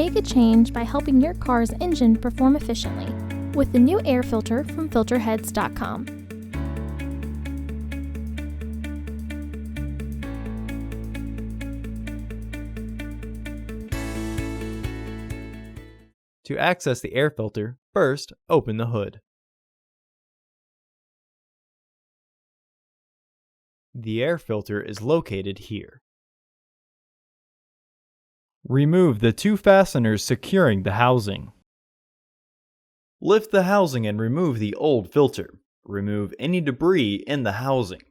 Make a change by helping your car's engine perform efficiently with the new air filter from Filterheads.com. To access the air filter, first open the hood. The air filter is located here. Remove the two fasteners securing the housing. Lift the housing and remove the old filter. Remove any debris in the housing.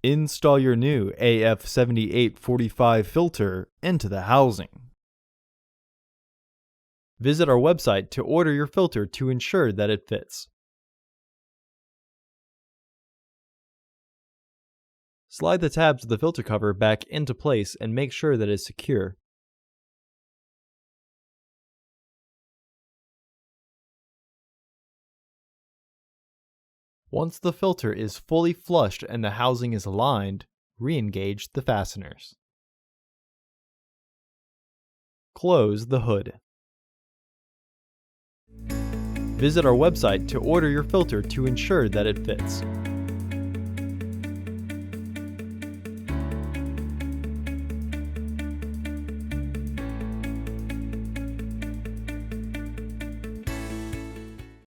Install your new AF7845 filter into the housing. Visit our website to order your filter to ensure that it fits. Slide the tabs of the filter cover back into place and make sure that it is secure. Once the filter is fully flushed and the housing is aligned, re-engage the fasteners. Close the hood. Visit our website to order your filter to ensure that it fits.